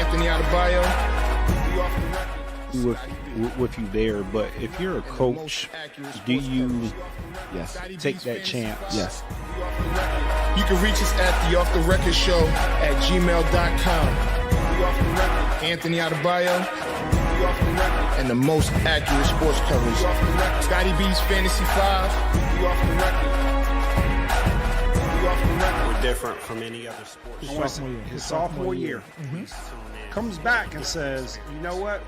Anthony Adebayo. With you there, but if you're a coach, do you take that chance? Yes. You can reach us at the Off the Record Show at gmail.com. Anthony Adebayo and the most accurate sports coverage. Scotty B's Fantasy 5. We're different from any other sport. His sophomore year. Comes back and says, you know what?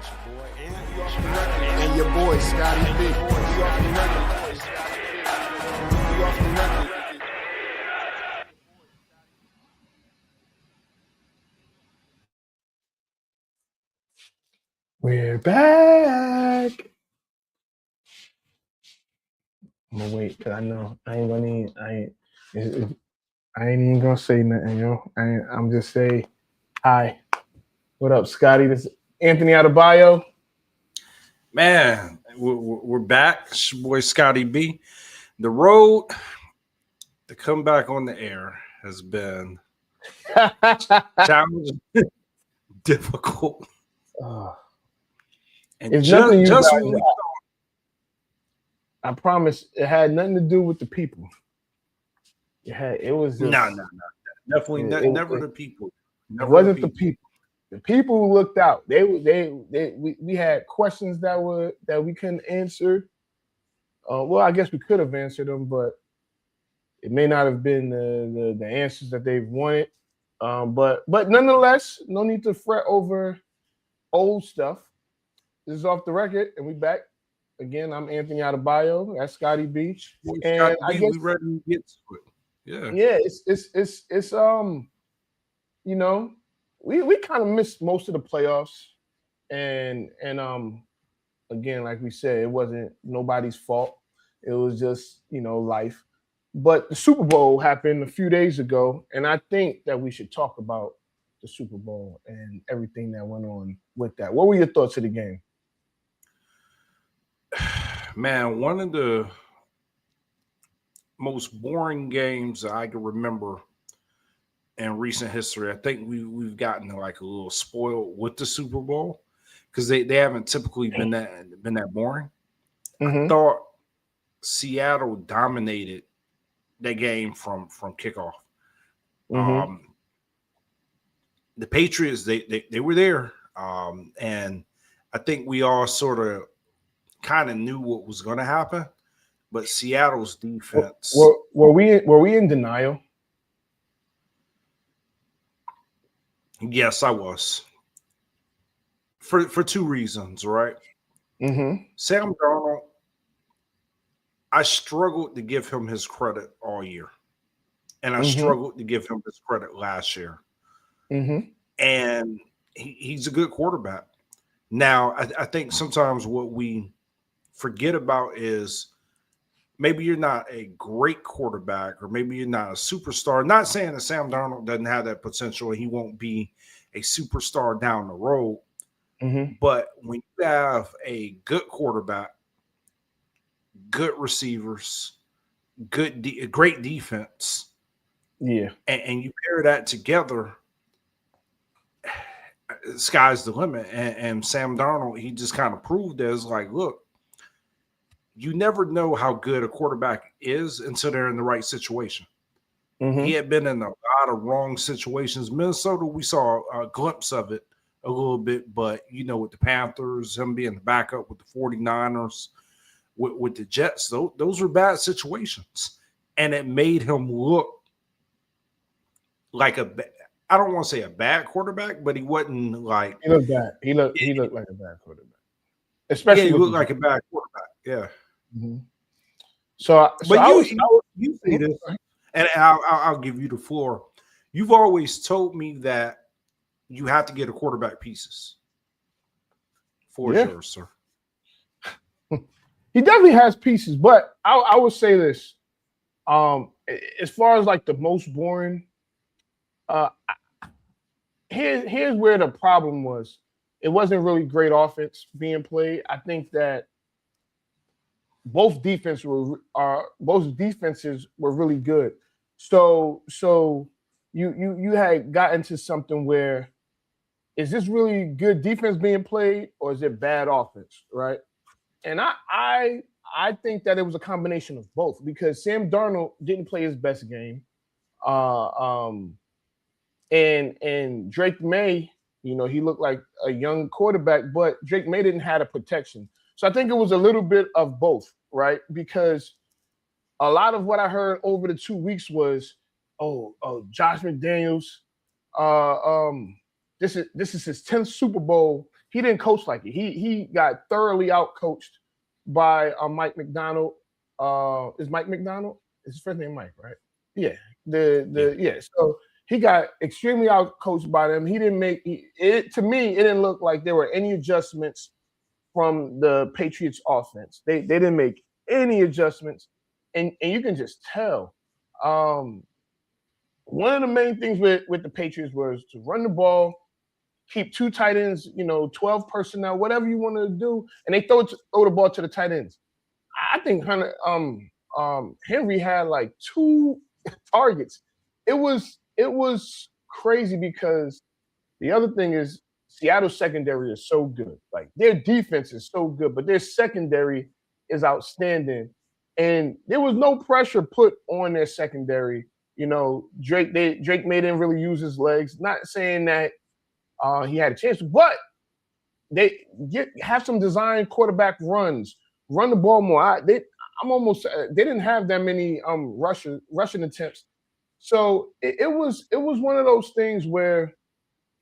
And your boy, Scotty B. We're back. I'm gonna wait because I know I ain't even gonna say nothing, yo. I'm just say hi. What up, Scotty? This is Anthony Adebayo. Man, we're back. It's your boy Scotty B. The road to come back on the air has been challenging, difficult. And It's just nothing you guys when we got. I promise it had nothing to do with the people. It was just, no. Definitely never the people. It wasn't the people. The people who looked out. We had questions that we couldn't answer. Well, I guess we could have answered them, but it may not have been the answers that they wanted. But nonetheless, no need to fret over old stuff. This is Off the Record, and we back again. I'm Anthony Adebayo. That's Scotty B. And Scotty I B, guess we ready to get to it. Yeah. It's you know, we kind of missed most of the playoffs, and again, like we said, it wasn't nobody's fault. It was just, life. But the Super Bowl happened a few days ago, and I think that we should talk about the Super Bowl and everything that went on with that. What were your thoughts of the game? Man, one of the most boring games I can remember in recent history. I think we've gotten like a little spoiled with the Super Bowl because they haven't typically been that boring. Mm-hmm. I thought Seattle dominated that game from kickoff. Mm-hmm. The Patriots, they were there, and I think we all sort of kind of knew what was going to happen. But Seattle's defense. Were we in denial? Yes, I was. For two reasons, right? Mm-hmm. Sam Darnold, I struggled to give him his credit all year. And I struggled to give him his credit last year. Mm-hmm. And he's a good quarterback. Now, I think sometimes what we forget about is maybe you're not a great quarterback or maybe you're not a superstar. Not saying that Sam Darnold doesn't have that potential and he won't be a superstar down the road. Mm-hmm. But when you have a good quarterback, good receivers, great defense, yeah, and you pair that together, sky's the limit. And Sam Darnold, he just kind of proved as like, look, you never know how good a quarterback is until they're in the right situation. Mm-hmm. He had been in a lot of wrong situations. Minnesota, we saw a glimpse of it a little bit, but, with the Panthers, him being the backup with the 49ers, with the Jets, those were bad situations. And it made him look like I don't want to say a bad quarterback, but he wasn't like – He looked bad. He looked like a bad quarterback. Especially he looked like a bad quarterback, yeah. Mm-hmm. So you say this, and I'll give you the floor. You've always told me that you have to get a quarterback pieces. For sure, sir. He definitely has pieces, but I would say this. As far as like the most boring, here's where the problem was. It wasn't really great offense being played. I think that both defenses were really good. So you had gotten to something where is this really good defense being played or is it bad offense, right? And I think that it was a combination of both because Sam Darnold didn't play his best game. And Drake May, you know, he looked like a young quarterback, but Drake May didn't have a protection. So I think it was a little bit of both, right? Because a lot of what I heard over the 2 weeks was, oh, Josh McDaniels, this is his 10th Super Bowl. He didn't coach like it. He got thoroughly out-coached by Mike Macdonald. Is Mike Macdonald? Is his first name Mike, right? Yeah. So he got extremely out-coached by them. He didn't make it. To me, it didn't look like there were any adjustments from the Patriots offense. They didn't make any adjustments. And you can just tell. One of the main things with the Patriots was to run the ball, keep 2 tight ends, 12 personnel, whatever you want to do, and they throw the ball to the tight ends. I think Henry had like 2 targets. It was crazy because the other thing is Seattle's secondary is so good. Like their defense is so good, but their secondary is outstanding. And there was no pressure put on their secondary. Drake May didn't really use his legs. Not saying that he had a chance, but they have some design quarterback runs, run the ball more. They didn't have that many rushing attempts. So it was one of those things where,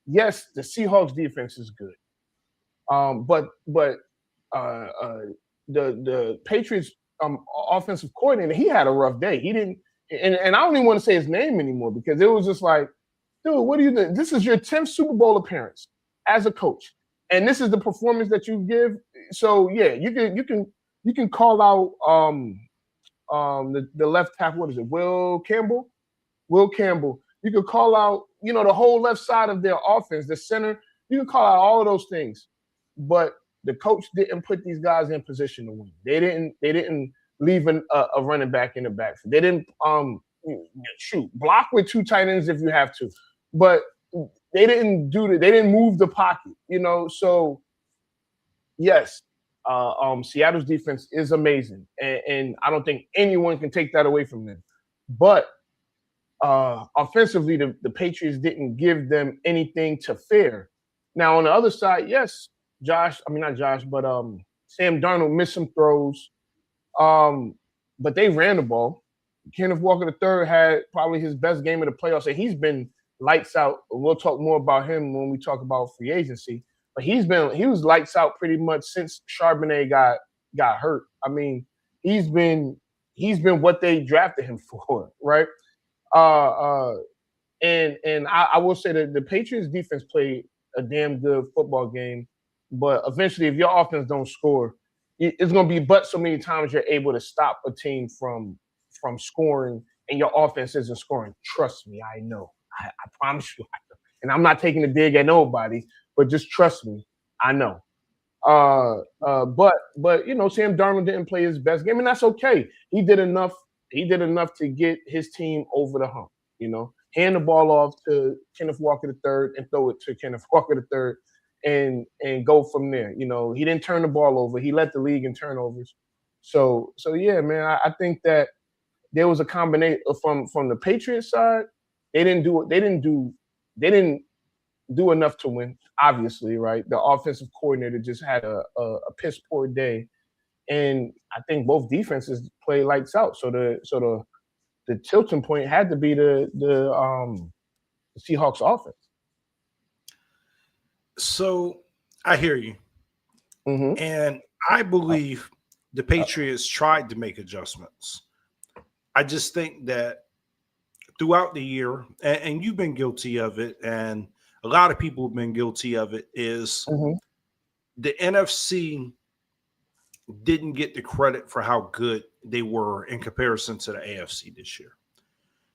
yes, the Seahawks defense is good, but the Patriots offensive coordinator, he had a rough day. He didn't, and I don't even want to say his name anymore because it was just like, dude, what do you think? This is your 10th Super Bowl appearance as a coach, and this is the performance that you give. So yeah, you can call out the left tackle. What is it? Will Campbell. You could call out, the whole left side of their offense, the center. You can call out all of those things, but the coach didn't put these guys in position to win. They didn't leave a running back in the backfield. They didn't block with 2 tight ends if you have to, but they didn't do that. They didn't move the pocket, So yes, Seattle's defense is amazing, and I don't think anyone can take that away from them. But offensively, the Patriots didn't give them anything to fear. Now on the other side, yes, Sam Darnold missed some throws, but they ran the ball. Kenneth Walker III had probably his best game of the playoffs, and he's been lights out. We'll talk more about him when we talk about free agency. But he was lights out pretty much since Charbonnet got hurt. I mean, he's been what they drafted him for, right? And I will say that the Patriots defense played a damn good football game, but eventually, if your offense don't score, it's going to be but so many times you're able to stop a team from scoring, and your offense isn't scoring. Trust me, I know. I promise you, I know. And I'm not taking a dig at nobody, but just trust me, I know. But Sam Darnold didn't play his best game, and that's okay. He did enough to get his team over the hump. Hand the ball off to Kenneth Walker III and throw it to Kenneth Walker III and go from there. He didn't turn the ball over. He led the league in turnovers. So yeah, man, I think that there was a combination from the Patriots side. They didn't do enough to win, obviously, right? The offensive coordinator just had a piss poor day. And I think both defenses played lights out. So the tilting point had to be the Seahawks offense. So I hear you. Mm-hmm. And I believe the Patriots tried to make adjustments. I just think that throughout the year, and you've been guilty of it, and a lot of people have been guilty of it, is the NFC didn't get the credit for how good they were in comparison to the AFC this year.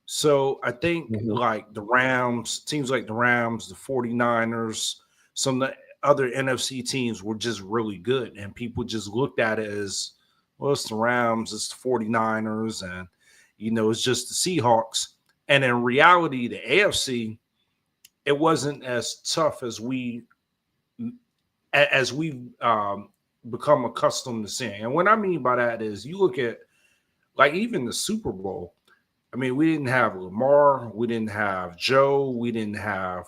So I think like the Rams, teams like the Rams, the 49ers, some of the other NFC teams were just really good. And people just looked at it as, well, it's the Rams, it's the 49ers, and, it's just the Seahawks. And in reality, the AFC, it wasn't as tough as we've become accustomed to seeing. And what I mean by that is you look at like even the Super Bowl. I mean, we didn't have Lamar, we didn't have Joe, we didn't have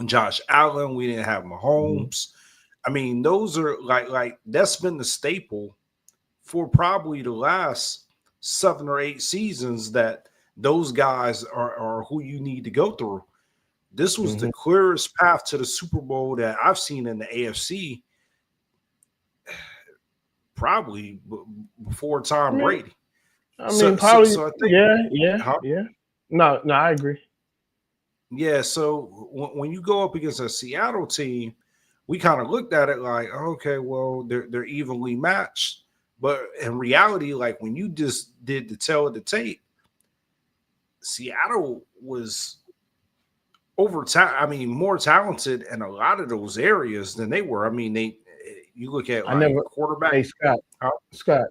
Josh Allen, we didn't have Mahomes. I mean, those are like that's been the staple for probably the last 7 or 8 seasons, that those guys are who you need to go through. This was the clearest path to the Super Bowl that I've seen in the AFC, probably before Tom Brady. I mean, probably. So I think, yeah. No, I agree. Yeah, so when you go up against a Seattle team, we kind of looked at it like, okay, well, they're evenly matched. But in reality, like when you just did the tail of the tape, Seattle was more talented in a lot of those areas than they were. I mean, you look at quarterback. Hey, Scott,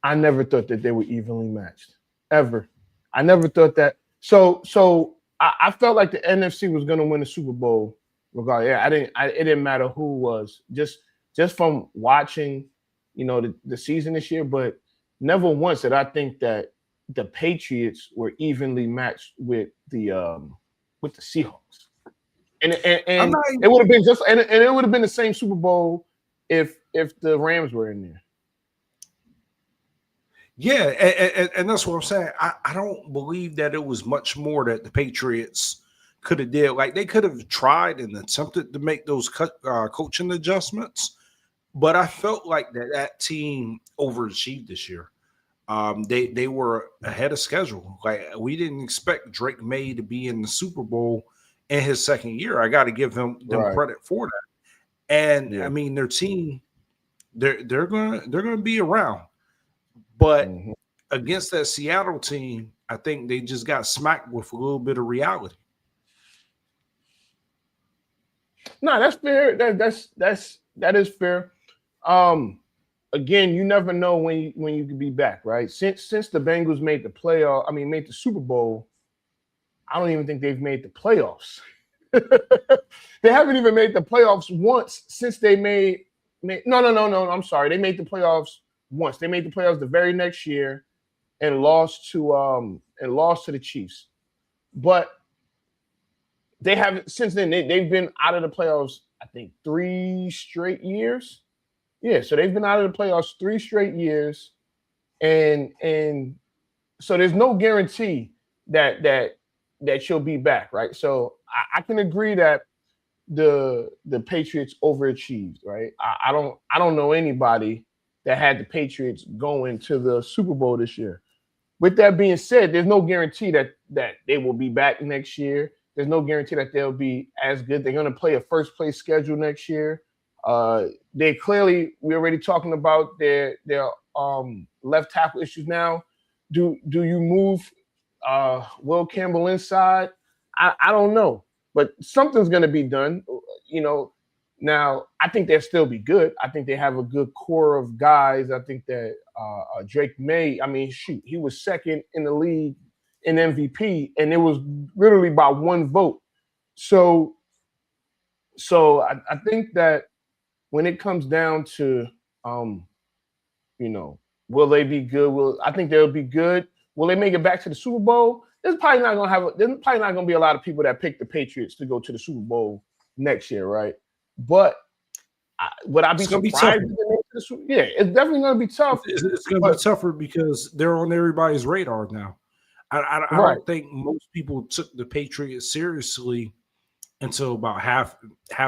I never thought that they were evenly matched ever. I never thought that. So I felt like the NFC was going to win the Super Bowl regardless. Yeah, it didn't matter who was, just from watching, the season this year. But never once did I think that the Patriots were evenly matched with the Seahawks. And it would have been it would have been the same Super Bowl if the Rams were in there. Yeah, and that's what I'm saying. I don't believe that it was much more that the Patriots could have did. Like they could have tried and attempted to make those coaching adjustments, but I felt like that team overachieved this year. They were ahead of schedule. Like we didn't expect Drake May to be in the Super Bowl in his second year. I got to give them credit for that. And I mean, their team, they're gonna be around. But against that Seattle team, I think they just got smacked with a little bit of reality. No, that's fair. That is fair. Again, you never know when you could be back, right? Since the Bengals made made the Super Bowl, I don't even think they've made the playoffs. They haven't even made the playoffs once since they made no. I'm sorry. They made the playoffs once. They made the playoffs the very next year and lost to the Chiefs. But they haven't since then. They've been out of the playoffs, I think, 3 straight years. Yeah, so they've been out of the playoffs 3 straight years, and so there's no guarantee that she'll be back, right? So I can agree that the Patriots overachieved, right? I don't know anybody that had the Patriots going to the Super Bowl this year. With that being said, there's no guarantee that they will be back next year. There's no guarantee that they'll be as good. They're going to play a first place schedule next year. We're already talking about their left tackle issues now. Do you move Will Campbell inside? I don't know, but something's going to be done. Now I think they'll still be good. I think they have a good core of guys. I think that Drake May. I mean, shoot, he was second in the league in MVP, and it was literally by 1 vote. So I think that when it comes down to, will they be good? I think they'll be good. Will they make it back to the Super Bowl? There's probably not going to be a lot of people that pick the Patriots to go to the Super Bowl next year, right? But would I be surprised? Yeah, it's definitely going to be tough. It's going to be tougher because they're on everybody's radar now. I don't think most people took the Patriots seriously until about half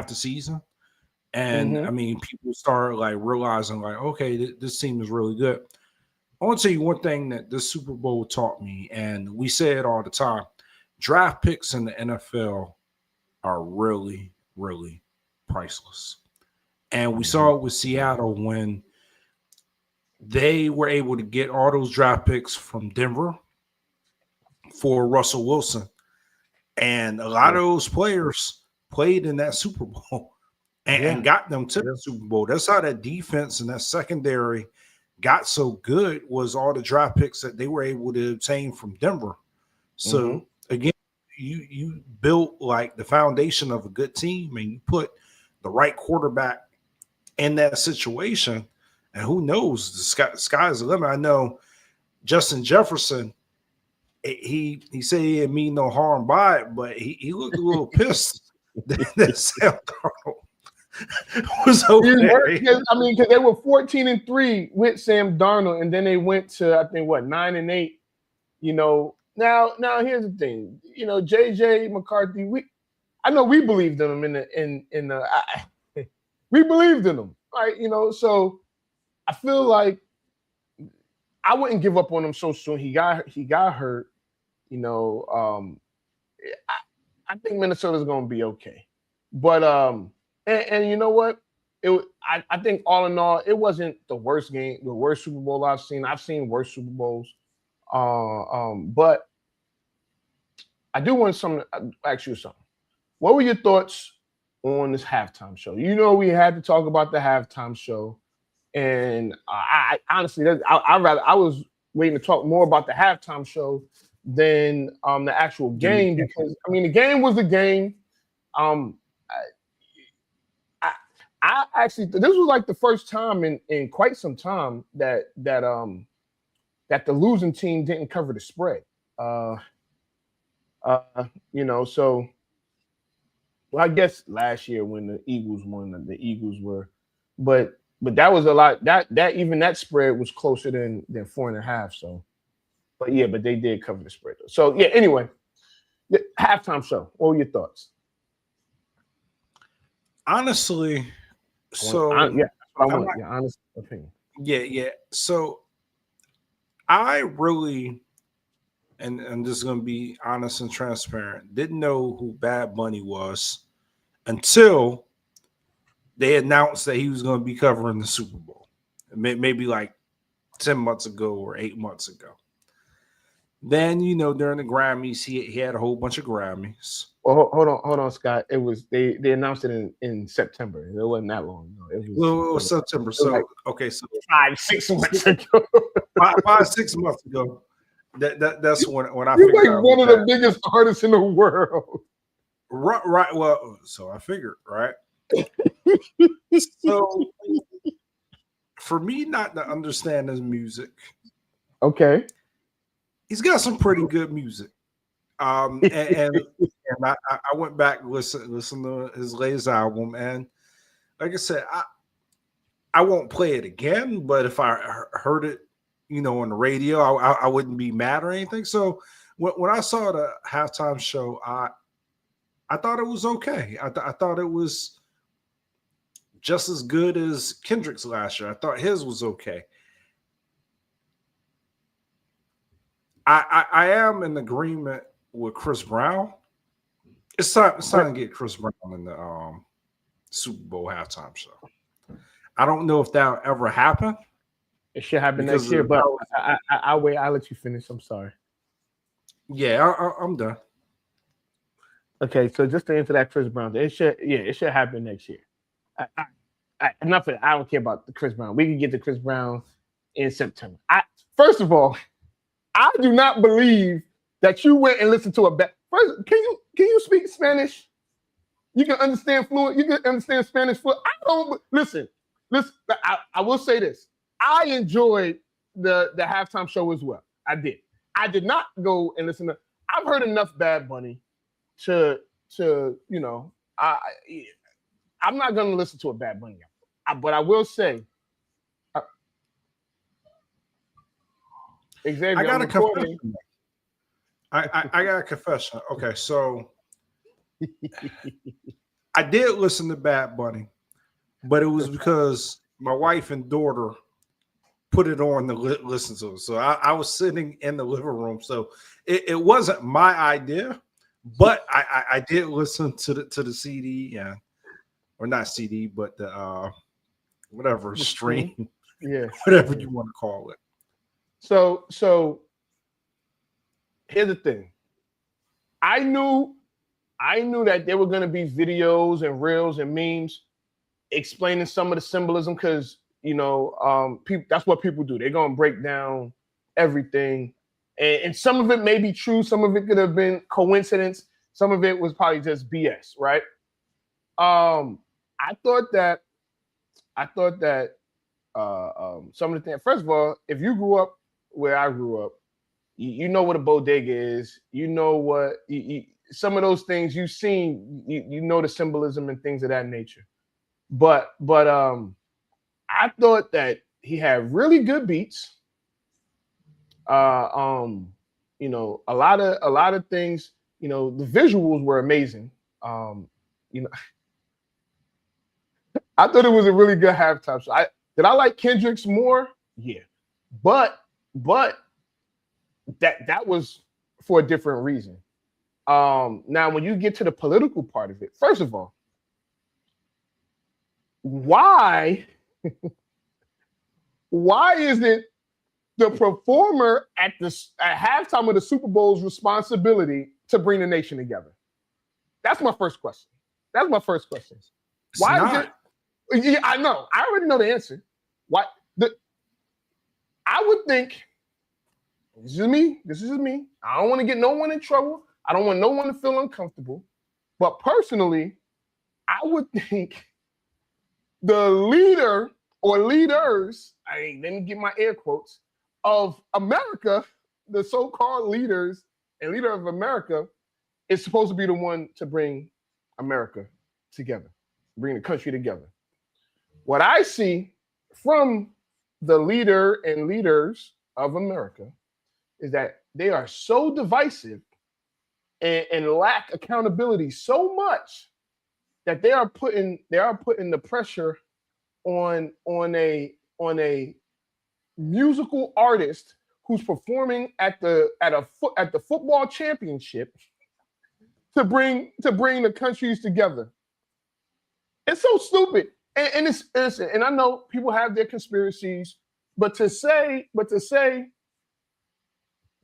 the season. And I mean, people start like realizing like, okay, this team is really good. I want to tell you one thing that this Super Bowl taught me, and we say it all the time. Draft picks in the NFL are really, really priceless. And we saw it with Seattle when they were able to get all those draft picks from Denver for Russell Wilson. And a lot of those players played in that Super Bowl and got them to the Super Bowl. That's how that defense and that secondary got so good, was all the draft picks that they were able to obtain from Denver. So again, you you built like the foundation of a good team, and you put the right quarterback in that situation, and who knows, the sky's the limit. I know Justin Jefferson, he said he didn't mean no harm by it, but he looked a little pissed that Sam Darnold was over there. Because they were 14-3 with Sam Darnold, and then they went to, I think, 9-8. Now here's the thing. JJ McCarthy, I know we believed in him we believed in him, right? So I feel like I wouldn't give up on him so soon. He got hurt. I think Minnesota's gonna be okay. But and you know what? I think all in all, it wasn't the worst game, the worst Super Bowl I've seen. I've seen worse Super Bowls. But I do want to ask you something. What were your thoughts on this halftime show? We had to talk about the halftime show, and I honestly, I was waiting to talk more about the halftime show than the actual game, because the game was the game. I actually, this was like the first time in quite some time that the losing team didn't cover the spread. So I guess last year when the Eagles won, the Eagles were, but that was a lot. That even that spread was closer than 4.5. So, but they did cover the spread. So yeah. Anyway, the halftime show. What were your thoughts? Honestly, honest opinion. Yeah. So I really, and this is going to be honest and transparent, didn't know who Bad Bunny was until they announced that he was going to be covering the Super Bowl. Maybe like 10 months ago or 8 months ago. Then, during the Grammys, he had a whole bunch of Grammys. Well, hold on, Scott. It was they announced it in September. It wasn't that long. No, it was September. So 5-6 months ago. 5-6 months ago. That's when I You're figured like one of the biggest artists in the world. Right. Well, so I figured, right? So for me not to understand his music, okay, he's got some pretty good music. And I went back and listened to his latest album, and like I said, I won't play it again, but if I heard it, on the radio, I wouldn't be mad or anything. So when I saw the halftime show, I thought it was okay. I thought it was just as good as Kendrick's last year. I thought his was okay. I am in agreement with Chris Brown. It's time to get Chris Brown in the Super Bowl halftime show. I don't know if that'll ever happen. It should happen next year, but I'll wait. I'll let you finish. I'm sorry. Yeah, I'm done. Okay, so just to answer that Chris Brown, it should happen next year. Enough of it. I don't care about the Chris Brown. We can get to Chris Brown in September. First of all, I do not believe that you went and listened to First, can you speak Spanish? You can understand fluent. You can understand Spanish fluent. I don't listen. I will say this. I enjoyed the halftime show as well. I did. I did not go and listen to. I've heard enough Bad Bunny to I'm not going to listen to a Bad Bunny album. But I will say, Xavier, I got a confession. I got a confession. Okay, so I did listen to Bad Bunny, but it was because my wife and daughter put it on to listen to it. So I was sitting in the living room, so it wasn't my idea, but I did listen to the CD, or not CD, but the whatever stream, whatever you want to call it. So here's the thing. I knew that there were going to be videos and reels and memes explaining some of the symbolism, because people, that's what people do. They're going to break down everything, and some of it may be true, some of it could have been coincidence. Some of it was probably just BS, right? I thought that some of the things. First of all, if you grew up where I grew up, you know what a bodega is. You know what some of those things you've seen. You know the symbolism and things of that nature. But I thought that he had really good beats. You know, a lot of things. You know, the visuals were amazing. You know, I thought it was a really good halftime show. Did I like Kendrick's more? Yeah, but that was for a different reason. Now, when you get to the political part of it, first of all, why is it the performer at halftime of the Super Bowl's responsibility to bring the nation together? That's my first question. Why is it? Yeah, I know. I already know the answer. Why? I would think. This is me. I don't want to get no one in trouble. I don't want no one to feel uncomfortable. But personally, I would think the leader or leaders, let me get my air quotes, of America, the so-called leaders and leader of America, is supposed to be the one to bring America together, bring the country together. What I see from the leader and leaders of America is that they are so divisive and lack accountability so much that they are putting the pressure on a musical artist who's performing at the football championship to bring the countries together. It's so stupid. And it's and I know people have their conspiracies, but to say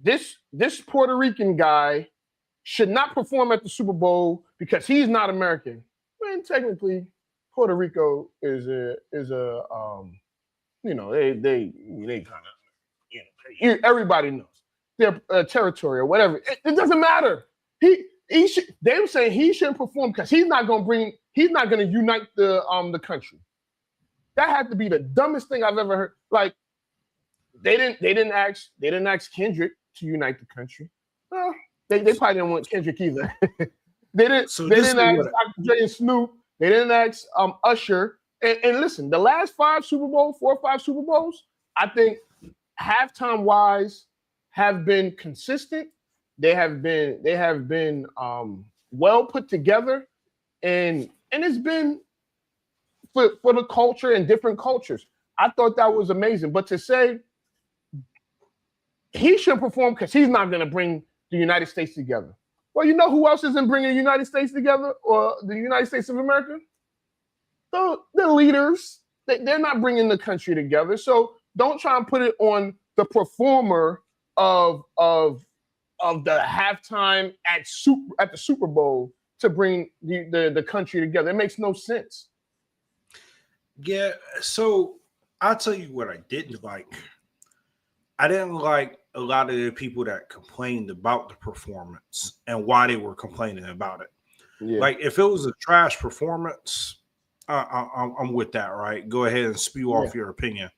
this Puerto Rican guy should not perform at the Super Bowl because he's not American. When technically Puerto Rico is a you know, they kind of, you know, everybody knows their territory or whatever. It doesn't matter. They were saying he shouldn't perform because he's not going to unite the country. That had to be the dumbest thing I've ever heard. Like they didn't ask Kendrick to unite the country. Well, they probably didn't want Kendrick either. they didn't ask Dr. Dre and Snoop. They didn't ask Usher. And listen, the last 4 or 5 Super Bowls, I think halftime wise have been consistent. They have been well put together, and it's been for the culture and different cultures. I thought that was amazing. But to say he should perform because he's not going to bring the United States together. Well, you know who else isn't bringing the United States together or the United States of America? The leaders. They're not bringing the country together. So don't try and put it on the performer of the halftime at the Super Bowl to bring the country together. It makes no sense. Yeah, so I'll tell you what I didn't like. I didn't like a lot of the people that complained about the performance and why they were complaining about it. Yeah. Like if it was a trash performance, I'm with that, right? Go ahead and spew off your opinion.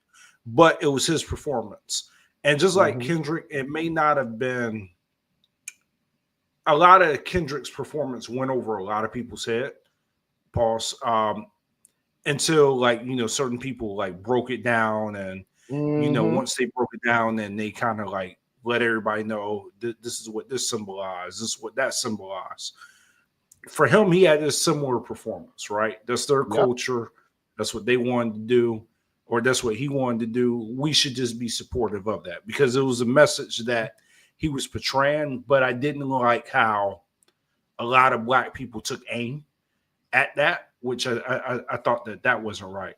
But it was his performance. And just like Kendrick, it may not have been a lot of Kendrick's performance went over a lot of people's head. Pause. Until like, you know, certain people like broke it down and you know, once they broke it down, then they kind of like let everybody know this is what this symbolized, this is what that symbolized. For him, he had this similar performance, right? That's their culture. That's what they wanted to do, or that's what he wanted to do. We should just be supportive of that because it was a message that he was portraying, but I didn't like how a lot of Black people took aim at that, which I thought that wasn't right.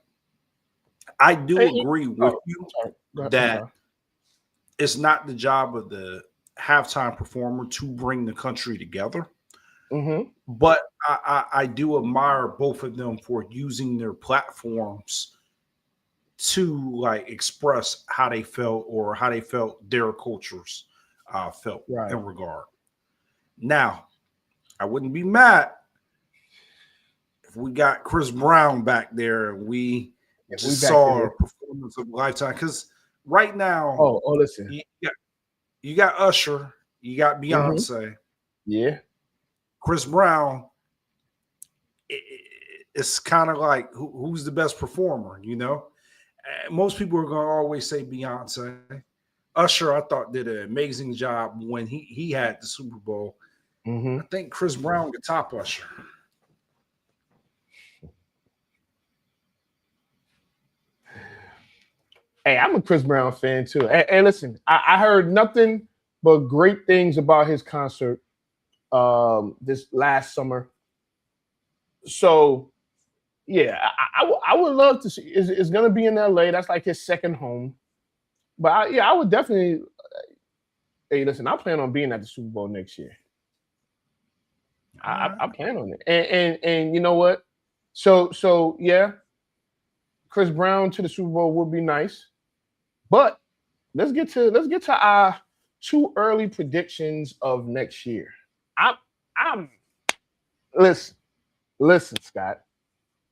I do agree with you that it's not the job of the halftime performer to bring the country together. But I do admire both of them for using their platforms to like express how they felt or how they felt their cultures felt in regard. Now, I wouldn't be mad if we got Chris Brown back there and we just saw a performance of a lifetime. Because right now, listen, you got Usher, you got Beyonce, yeah, Chris Brown. It's kind of like who's the best performer, you know? Most people are going to always say Beyonce. Usher, I thought, did an amazing job when he had the Super Bowl. I think Chris Brown could top Usher. Hey, I'm a Chris Brown fan too. Hey, listen, I heard nothing but great things about his concert this last summer. So, yeah, I would love to see. It's going to be in LA. That's like his second home. But I would definitely. Hey, listen, I plan on being at the Super Bowl next year. I plan on it, and you know what? So yeah, Chris Brown to the Super Bowl would be nice, but let's get to our too early predictions of next year. I'm listen, Scott.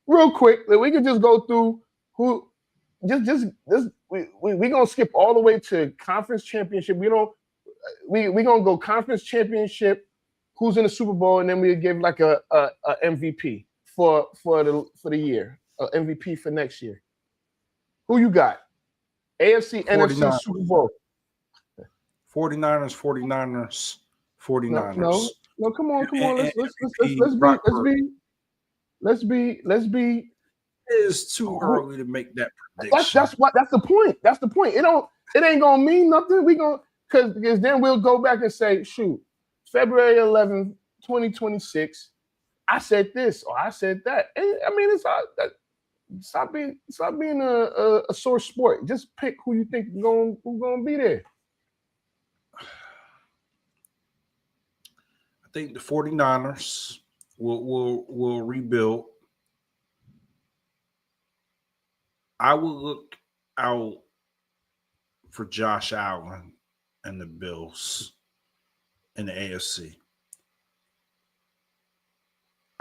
Real quick, we could just go through who. We're gonna skip all the way to conference championship. We're gonna go conference championship, who's in the Super Bowl, and then we'll give like a MVP for the year, MVP for next year. Who you got? AFC, 49ers. NFC, Super Bowl. 49ers. No, come on. Let's be. It is too early to make that prediction. That's the point. That's the point. It ain't gonna mean nothing. Because then we'll go back and say, shoot, February 11th, 2026, I said this or I said that. And, I mean, stop being a sore sport. Just pick who you think who's gonna be there. I think the 49ers will rebuild. I will look out for Josh Allen and the Bills in the AFC.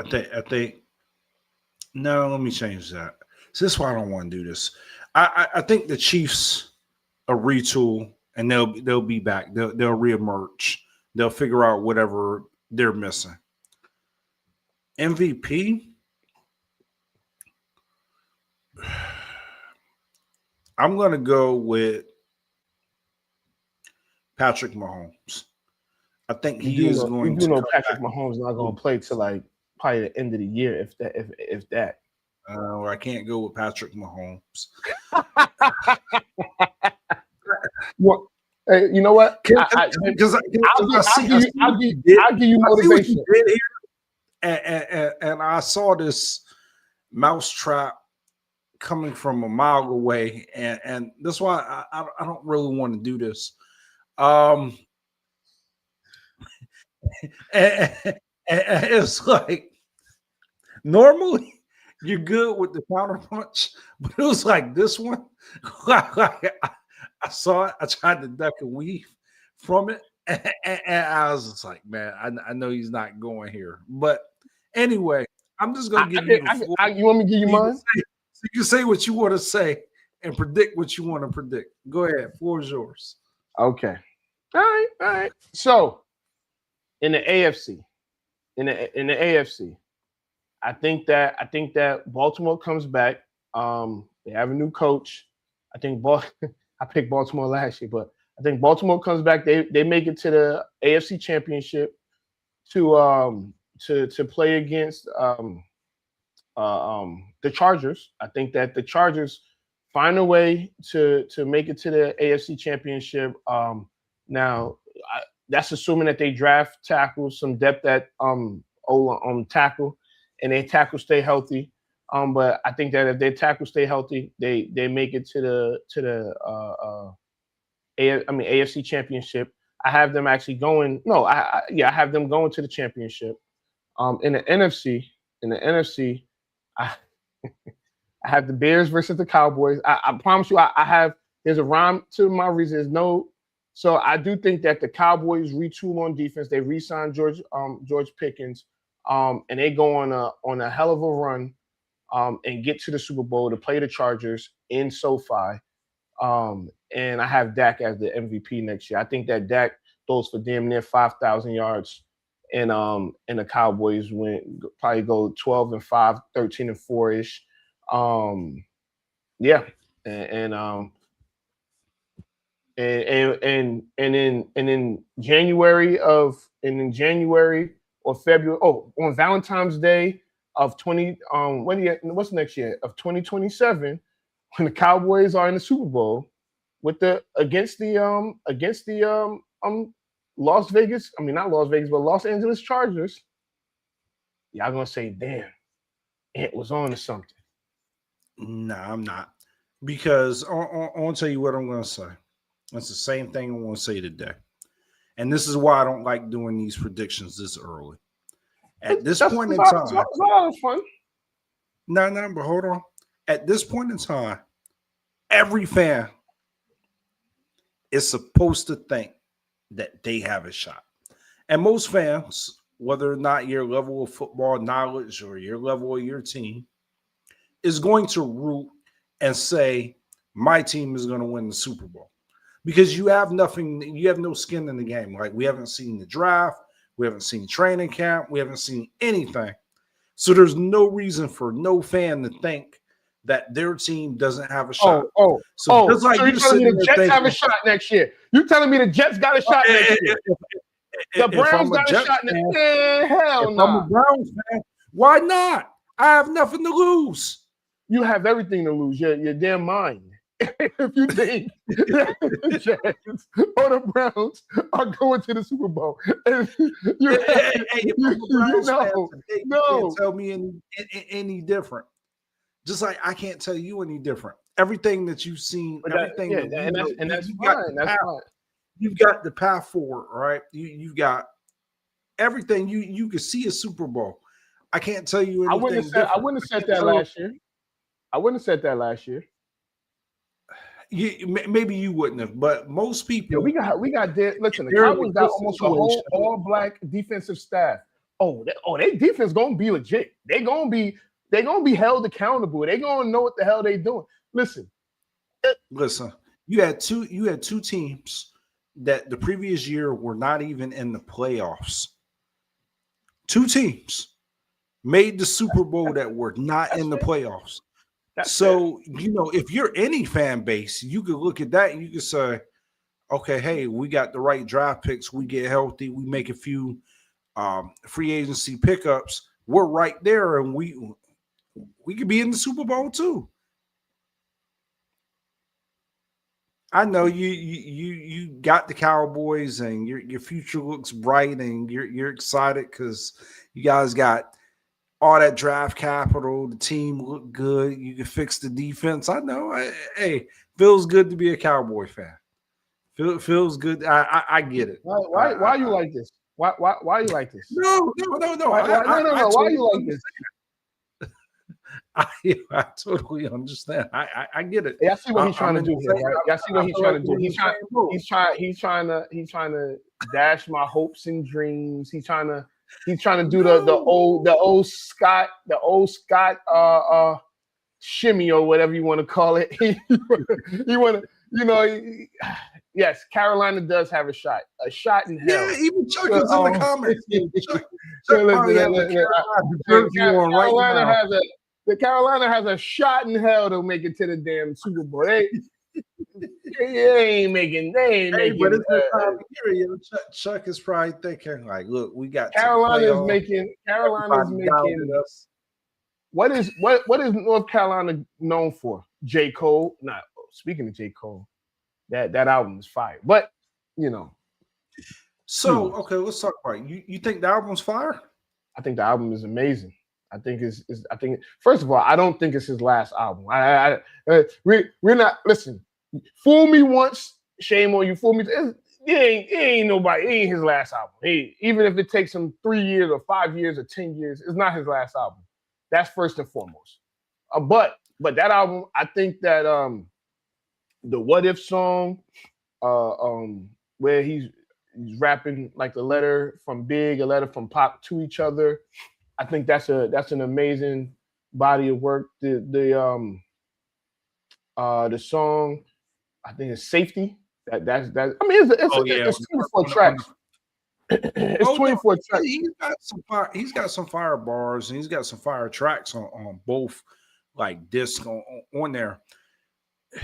I think. No, let me change that. So this is why I don't want to do this. I think the Chiefs are retool and they'll be back. They'll reemerge. They'll figure out whatever they're missing. MVP. I'm going to go with Patrick Mahomes. I think he is going to. You know, Patrick Mahomes is not going to play till like probably the end of the year, if that. I can't go with Patrick Mahomes. Well, hey, you know what? I'll give you motivation. And I saw this mousetrap coming from a mile away, and that's why I don't really want to do this. And it's like normally you're good with the counter punch, but it was like this one. I saw it. I tried to duck and weave from it, and I was just like, man, I know he's not going here. But anyway, I'm just gonna give you. You want me to give you mine? You can say what you want to say and predict what you want to predict. Go ahead. Floor is yours. Okay. All right. So, in the AFC, I think that Baltimore comes back. They have a new coach. I think I picked Baltimore last year, but I think Baltimore comes back. They make it to the AFC Championship to play against the Chargers. I think that the Chargers find a way to make it to the AFC Championship. Now, that's assuming that they draft tackles, some depth at tackle, and their tackle stay healthy. But I think that if their tackle stay healthy, they make it to the AFC Championship. I have them actually going. No, I have them going to the championship. In the NFC, I have the Bears versus the Cowboys. I promise you, I have. There's a rhyme to my reason. So I do think that the Cowboys retool on defense. They re-signed George Pickens, and they go on a hell of a run, and get to the Super Bowl to play the Chargers in SoFi. And I have Dak as the MVP next year. I think that Dak throws for damn near 5,000 yards, and the Cowboys probably go 12-5, 13-4 ish. Yeah, and in January or February, on Valentine's Day of 20 what's next year of 2027, when the Cowboys are in the Super Bowl against the Los Angeles Chargers, y'all gonna say, damn, it was on to something. No, I'm not. Because I'll tell you what I'm going to say. It's the same thing I'm going to say today. And this is why I don't like doing these predictions this early. At this point in time. It's a lot of fun. No, but hold on. At this point in time, every fan is supposed to think that they have a shot. And most fans, whether or not your level of football knowledge or your level of your team, is going to root and say, my team is going to win the Super Bowl. Because you have no skin in the game. Like, we haven't seen the draft, we haven't seen training camp, we haven't seen anything. So there's no reason for no fan to think that their team doesn't have a shot. So you're telling me the Jets have a shot next year? You telling me the Jets got a shot next year? The Browns got a shot next year? Hell no. I'm a Browns fan. Why not? I have nothing to lose. You have everything to lose. Your damn mind. If you think the Jets or the Browns are going to the Super Bowl, you can't tell me any different. Just like I can't tell you any different. Everything that you've seen, that's fine. That's fine. You've got the path forward, right? You've got everything. You can see a Super Bowl. I can't tell you anything. I wouldn't have said that last year. I wouldn't have said that last year. Maybe you wouldn't have, but most people. Yeah, we got. Listen, the Cowboys got almost a whole all-black defensive staff. Their defense gonna be legit. They're gonna be held accountable. They're gonna know what the hell they doing. Listen. You had two teams that the previous year were not even in the playoffs. Two teams made the Super Bowl that were not in the playoffs. So, if you're any fan base, you could look at that and you could say, okay, hey, we got the right draft picks. We get healthy. We make a few free agency pickups. We're right there, and we could be in the Super Bowl too. I know you got the Cowboys, and your future looks bright, and you're excited because you guys got all that draft capital, the team looked good. You can fix the defense. I know. Hey, feels good to be a Cowboy fan. Feels good. I get it. Why are you like this? Why are you like this? No. Why are you like this? I totally understand. I get it. Yeah, I see what he's trying to do here. Right? I see what he's trying to do. He's trying to dash my hopes and dreams. He's trying to do the old Scott shimmy or whatever you want to call it. You want to, yes, Carolina does have a shot in hell. Yeah, even Chuck is in the comments. Carolina has a shot in hell to make it to the damn Super Bowl. They ain't making. But it's the time of year. Chuck is probably thinking, like, look, we got Carolina's making. What is North Carolina known for? J. Cole. Not speaking of J. Cole, that album is fire. But So okay, let's talk about it. You think the album's fire? I think the album is amazing. I think first of all, I don't think it's his last album. We're not. Listen, fool me once, shame on you. Fool me. It ain't nobody. It ain't his last album. Even if it takes him 3 years or 5 years or 10 years, it's not his last album. That's first and foremost. But that album, I think that the What If song, where he's rapping like a letter from Big, a letter from Pop to each other. I think that's an amazing body of work. The song, I think it's Safety. That's I mean it's 24 tracks. It's 24 tracks. He's got some fire bars and he's got some fire tracks on both like disc on there.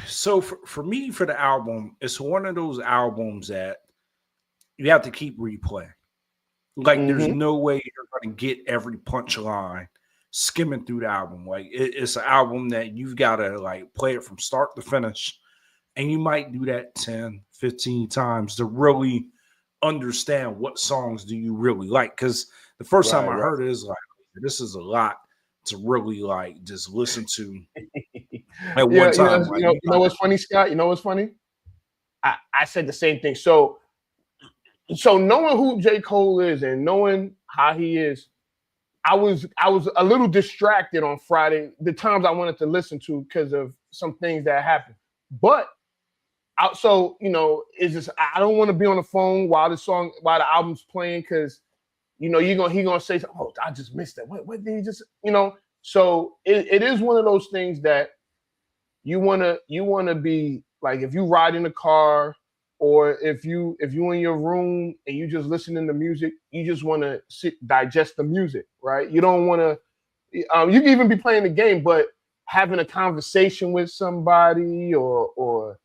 So for me, for the album, it's one of those albums that you have to keep replaying. Like there's no way you're going to get every punchline skimming through the album. Like it's an album that you've got to like play it from start to finish. And you might do that 10, 15 times to really understand what songs do you really like. Because the first time I heard it is like, this is a lot to really like just listen to at one time. You know what's funny, Scott? You know what's funny? I said the same thing. So knowing who J. Cole is and knowing how he is, I was a little distracted on Friday, the times I wanted to listen to because of some things that happened. But so it's just I don't want to be on the phone while the album's playing because he gonna say, oh, I just missed that. What did he just So it is one of those things that you wanna be like, if you ride in the car or if you in your room and you just listening to music, you just want to digest the music, right? You don't want to. You can even be playing the game, but having a conversation with somebody or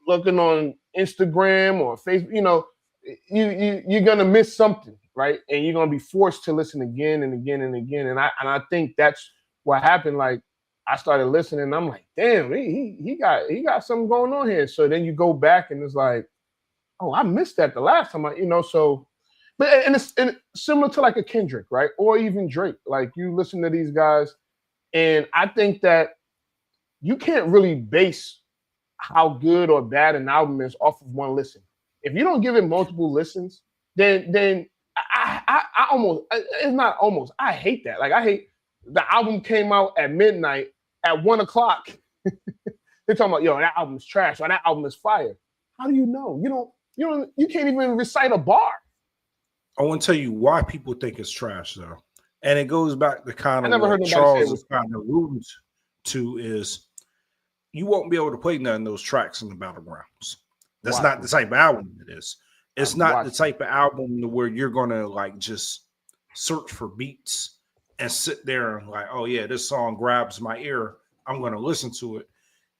looking on Instagram or Facebook, you're gonna miss something, right? And you're gonna be forced to listen again and again and again. And I think that's what happened. Like I started listening, and I'm like, damn, he got something going on here. So then you go back, and it's like, oh, I missed that the last time So, but and it's similar to like a Kendrick, right, or even Drake. Like you listen to these guys, and I think that you can't really base how good or bad an album is off of one listen. If you don't give it multiple listens, then I almost, it's not almost, I hate that. Like I hate the album came out at midnight at 1:00. They're talking about, that album's trash or that album is fire. How do you know? You can't even recite a bar. I want to tell you why people think it's trash though. And it goes back to kind of what Charles is kind of alluding to is you won't be able to play none of those tracks in the battlegrounds. That's not the type of album it is. It's not the type of album where you're going to like just search for beats and sit there and like, oh yeah, this song grabs my ear. I'm going to listen to it.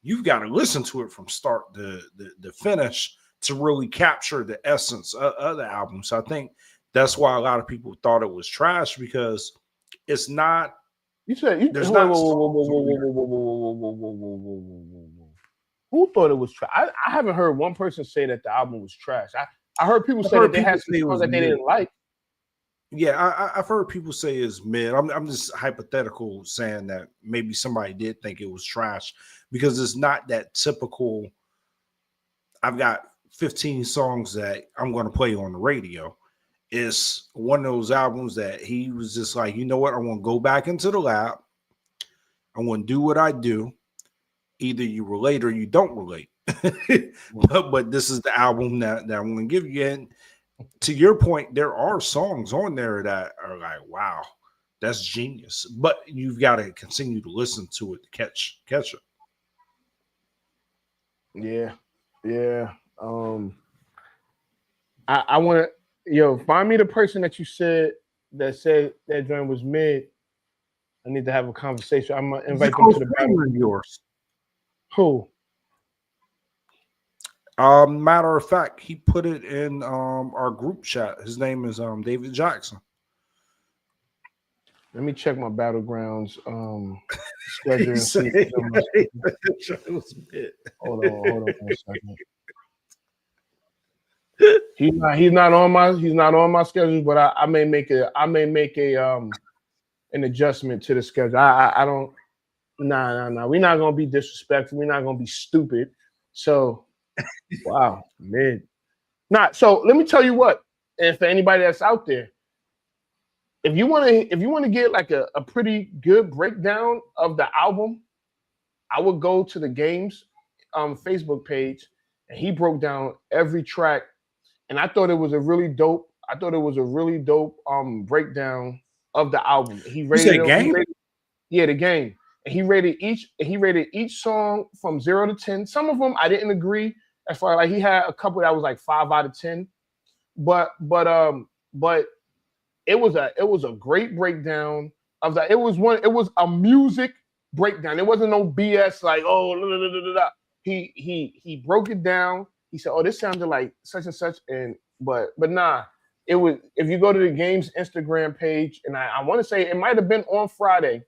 You've got to listen to it from start to finish to really capture the essence of the album. So I think that's why a lot of people thought it was trash because it's not. You said there's not. Who thought it was trash? I haven't heard one person say that the album was trash. I heard people say that they had some songs that they didn't like. Yeah, I've heard people say it's mid. I'm just hypothetical saying that maybe somebody did think it was trash because it's not that typical. I've got 15 songs that I'm going to play on the radio. It's one of those albums that he was just like, you know what? I want to go back into the lab. I want to do what I do. Either you relate or you don't relate. but this is the album that I'm going to give you. And to your point, there are songs on there that are like, wow, that's genius. But you've got to continue to listen to it to catch it. Yeah. I want to, find me the person that you said that joint was mid. I need to have a conversation. I'm gonna invite them to the battle. Yours. Who? Matter of fact, he put it in our group chat. His name is David Jackson. Let me check my Battlegrounds schedule. Hold on 1 second. He's not on my schedule, but I may make an adjustment to the schedule. I don't. Nah. We're not gonna be disrespectful. We're not gonna be stupid. So, wow, man. So let me tell you what. And for anybody that's out there, if you want to get like a pretty good breakdown of the album, I would go to the Games Facebook page and he broke down every track, and I thought it was a really dope. Breakdown of the album. He rated it. Game? The Game. And he rated each song from 0 to 10. Some of them I didn't agree. As far like he had a couple that was like 5 out of 10. But it was a great breakdown of that. It was a music breakdown. It wasn't no BS like, oh, blah, blah, blah, blah, blah. He broke it down. He said, oh, this sounded like such and such, but nah. It was, if you go to the Game's Instagram page, and I want to say it might have been on Friday.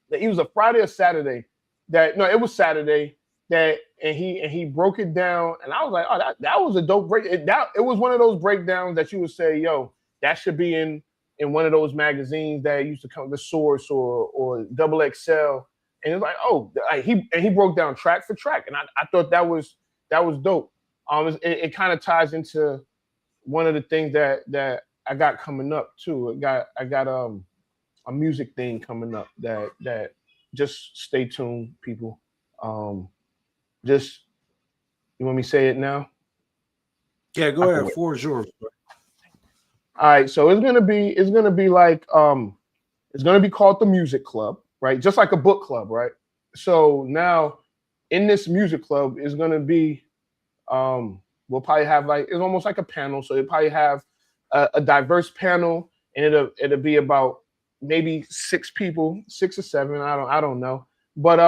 That it was a Friday or Saturday. It was Saturday. And he broke it down, and I was like, oh, that was a dope break. It was one of those breakdowns that you would say, yo, that should be in one of those magazines that used to come, The Source or Double XL. And it's like, oh, he broke down track for track, and I thought that was dope. It kind of ties into one of the things that I got coming up too. I got a music thing coming up that just stay tuned, people. Just, you want me to say it now? Yeah, go ahead. Floor is yours. All right, so it's gonna be like it's gonna be called the Music Club, right? Just like a book club, right? So now in this music club is gonna be we'll probably have like, it's almost like a panel. So you'll probably have a diverse panel, and it'll be about maybe 6 people, 6 or 7. I don't know. But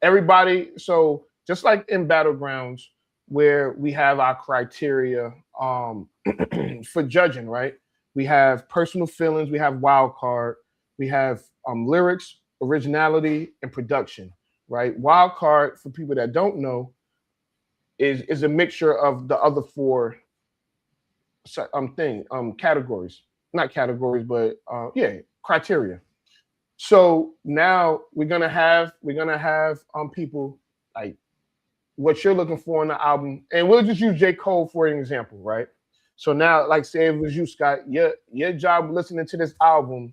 everybody, so just like in Battlegrounds, where we have our criteria for judging, right? We have personal feelings, we have wild card, we have lyrics, originality, and production, right? Wild card, for people that don't know, is a mixture of the other 4 categories. Not categories, but criteria. So now we're gonna have people like what you're looking for in the album, and we'll just use J. Cole for an example, right? So now, like say it was you, Scott, your job listening to this album